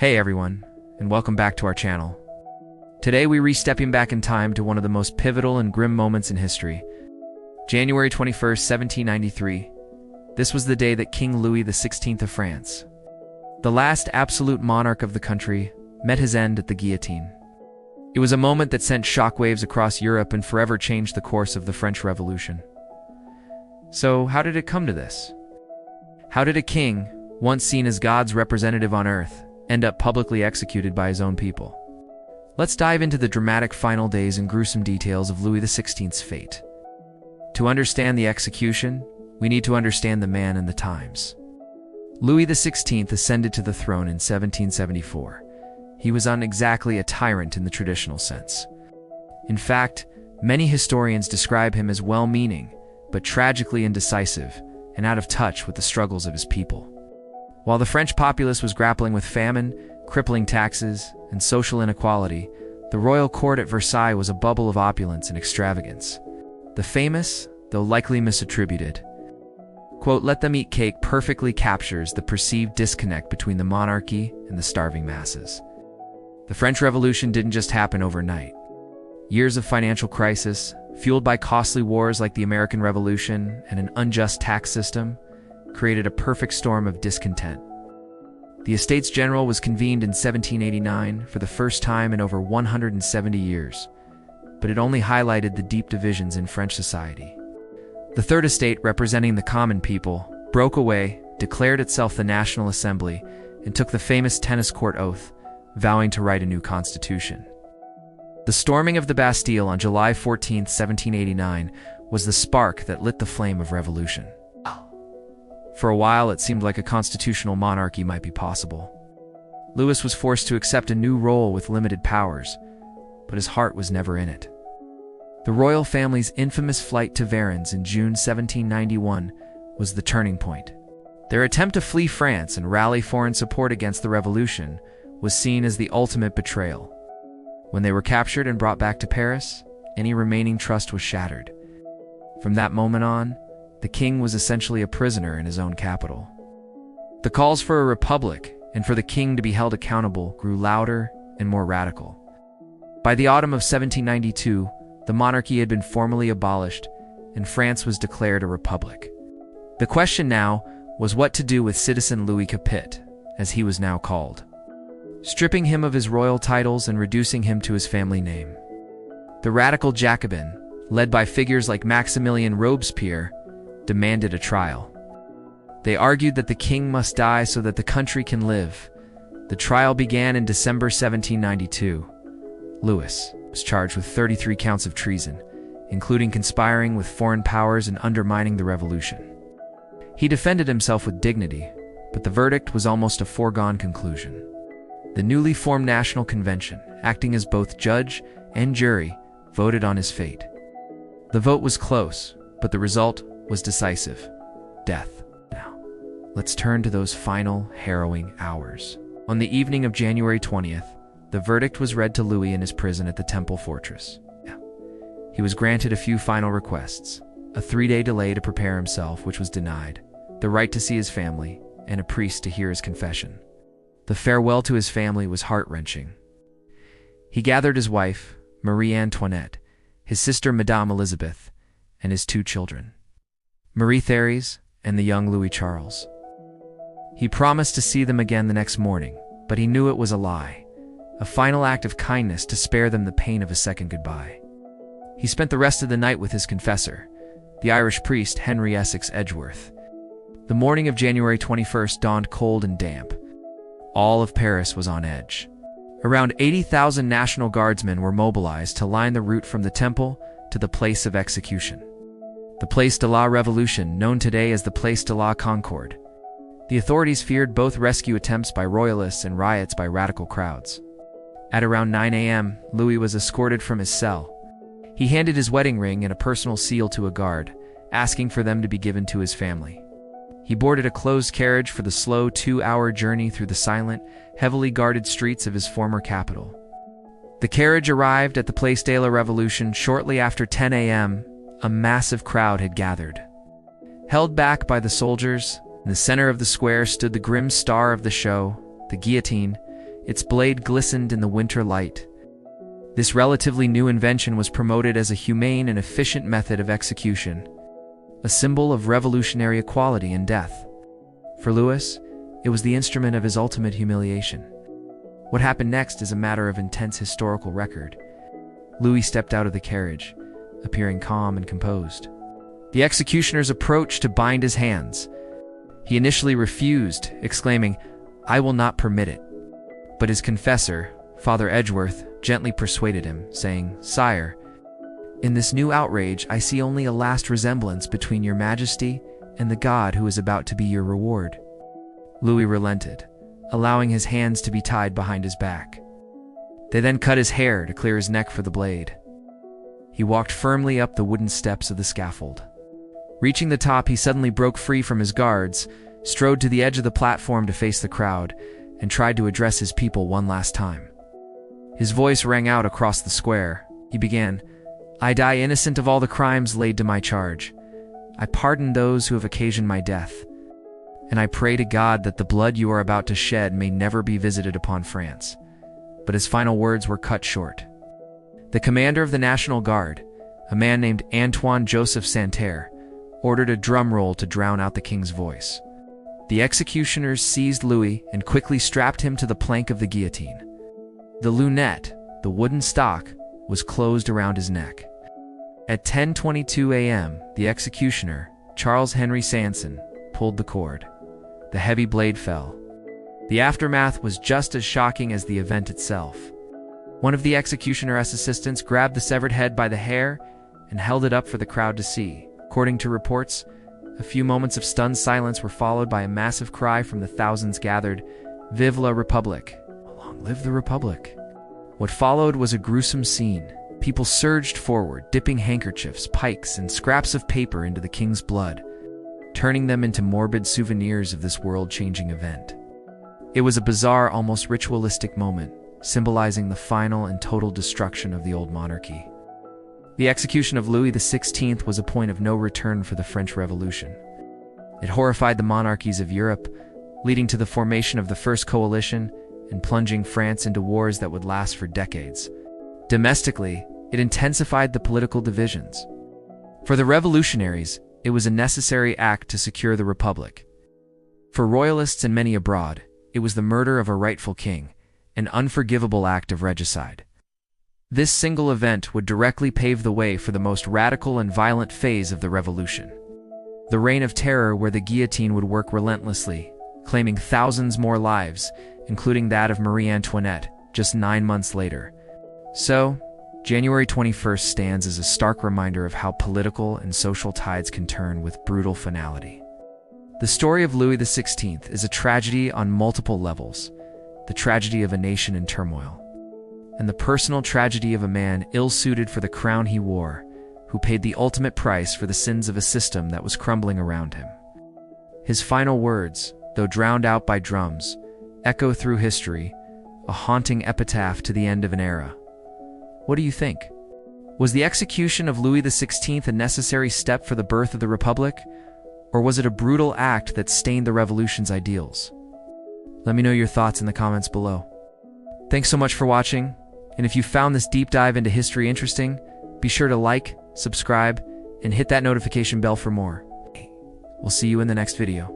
Hey everyone, and welcome back to our channel. Today we're stepping back in time to one of the most pivotal and grim moments in history. January 21st, 1793. This was the day that King Louis XVI of France, the last absolute monarch of the country, met his end at the guillotine. It was a moment that sent shockwaves across Europe and forever changed the course of the French Revolution. So, how did it come to this? How did a king, once seen as God's representative on earth, end up publicly executed by his own people? Let's dive into the dramatic final days and gruesome details of Louis XVI's fate. To understand the execution, we need to understand the man and the times. Louis XVI ascended to the throne in 1774. He was not exactly a tyrant in the traditional sense. In fact, many historians describe him as well-meaning, but tragically indecisive and out of touch with the struggles of his people. While the French populace was grappling with famine, crippling taxes, and social inequality, the royal court at Versailles was a bubble of opulence and extravagance. The famous, though likely misattributed, quote, "Let them eat cake" perfectly captures the perceived disconnect between the monarchy and the starving masses. The French Revolution didn't just happen overnight. Years of financial crisis, fueled by costly wars like the American Revolution and an unjust tax system, created a perfect storm of discontent. The Estates General was convened in 1789 for the first time in over 170 years, but it only highlighted the deep divisions in French society. The Third Estate, representing the common people, broke away, declared itself the National Assembly, and took the famous tennis court oath, vowing to write a new constitution. The storming of the Bastille on July 14, 1789, was the spark that lit the flame of revolution. For a while, it seemed like a constitutional monarchy might be possible. Louis was forced to accept a new role with limited powers, but his heart was never in it. The royal family's infamous flight to Varennes in June 1791 was the turning point. Their attempt to flee France and rally foreign support against the revolution was seen as the ultimate betrayal. When they were captured and brought back to Paris, any remaining trust was shattered. From that moment on, the king was essentially a prisoner in his own capital. The calls for a republic and for the king to be held accountable grew louder and more radical. By the autumn of 1792, the monarchy had been formally abolished and France was declared a republic. The question now was what to do with citizen Louis Capet, as he was now called, stripping him of his royal titles and reducing him to his family name. The radical Jacobin, led by figures like Maximilien Robespierre, demanded a trial. They argued that the king must die so that the country can live. The trial began in December 1792. Louis was charged with 33 counts of treason, including conspiring with foreign powers and undermining the revolution. He defended himself with dignity, but the verdict was almost a foregone conclusion. The newly formed National Convention, acting as both judge and jury, voted on his fate. The vote was close, but the result was decisive: death. Now, let's turn to those final, harrowing hours. On the evening of January 20th, the verdict was read to Louis in his prison at the Temple Fortress. He was granted a few final requests: a 3-day delay to prepare himself, which was denied, the right to see his family, and a priest to hear his confession. The farewell to his family was heart-wrenching. He gathered his wife, Marie Antoinette, his sister Madame Elizabeth, and his 2 children, Marie Therese and the young Louis Charles. He promised to see them again the next morning, but he knew it was a lie, a final act of kindness to spare them the pain of a second goodbye. He spent the rest of the night with his confessor, the Irish priest Henry Essex Edgeworth. The morning of January 21st dawned cold and damp. All of Paris was on edge. Around 80,000 National Guardsmen were mobilized to line the route from the Temple to the place of execution, the Place de la Révolution, known today as the Place de la Concorde. The authorities feared both rescue attempts by royalists and riots by radical crowds. At around 9 a.m., Louis was escorted from his cell. He handed his wedding ring and a personal seal to a guard, asking for them to be given to his family. He boarded a closed carriage for the slow 2-hour journey through the silent, heavily guarded streets of his former capital. The carriage arrived at the Place de la Révolution shortly after 10 a.m. A massive crowd had gathered. Held back by the soldiers, in the center of the square stood the grim star of the show, the guillotine, Its blade glistened in the winter light. This relatively new invention was promoted as a humane and efficient method of execution, a symbol of revolutionary equality in death. For Louis, it was the instrument of his ultimate humiliation. What happened next is a matter of intense historical record. Louis stepped out of the carriage, appearing calm and composed. The executioners approached to bind his hands. He initially refused, exclaiming, "I will not permit it." But his confessor, Father Edgeworth, gently persuaded him, saying, "Sire, in this new outrage I see only a last resemblance between your majesty and the God who is about to be your reward." Louis relented, allowing his hands to be tied behind his back. They then cut his hair to clear his neck for the blade. He walked firmly up the wooden steps of the scaffold. Reaching the top, he suddenly broke free from his guards, strode to the edge of the platform to face the crowd, and tried to address his people one last time. His voice rang out across the square. He began, "I die innocent of all the crimes laid to my charge. I pardon those who have occasioned my death. And I pray to God that the blood you are about to shed may never be visited upon France." But his final words were cut short. The commander of the National Guard, a man named Antoine Joseph Santerre, ordered a drum roll to drown out the king's voice. The executioners seized Louis and quickly strapped him to the plank of the guillotine. The lunette, the wooden stock, was closed around his neck. At 10:22 a.m., the executioner, Charles-Henri Sanson, pulled the cord. The heavy blade fell. The aftermath was just as shocking as the event itself. One of the executioner's assistants grabbed the severed head by the hair and held it up for the crowd to see. According to reports, a few moments of stunned silence were followed by a massive cry from the thousands gathered, "Vive la République! Long live the Republic!" What followed was a gruesome scene. People surged forward, dipping handkerchiefs, pikes, and scraps of paper into the king's blood, turning them into morbid souvenirs of this world-changing event. It was a bizarre, almost ritualistic moment, symbolizing the final and total destruction of the old monarchy. The execution of Louis XVI was a point of no return for the French Revolution. It horrified the monarchies of Europe, leading to the formation of the First Coalition and plunging France into wars that would last for decades. Domestically, it intensified the political divisions. For the revolutionaries, it was a necessary act to secure the Republic. For royalists and many abroad, it was the murder of a rightful king, an unforgivable act of regicide. This single event would directly pave the way for the most radical and violent phase of the revolution. The Reign of Terror, where the guillotine would work relentlessly, claiming thousands more lives, including that of Marie Antoinette, just 9 months later. So, January 21st stands as a stark reminder of how political and social tides can turn with brutal finality. The story of Louis XVI is a tragedy on multiple levels: the tragedy of a nation in turmoil, and the personal tragedy of a man ill-suited for the crown he wore, who paid the ultimate price for the sins of a system that was crumbling around him. His final words, though drowned out by drums, echo through history, a haunting epitaph to the end of an era. What do you think? Was the execution of Louis XVI a necessary step for the birth of the Republic, or was it a brutal act that stained the revolution's ideals? Let me know your thoughts in the comments below. Thanks so much for watching, and if you found this deep dive into history interesting, be sure to like, subscribe, and hit that notification bell for more. We'll see you in the next video.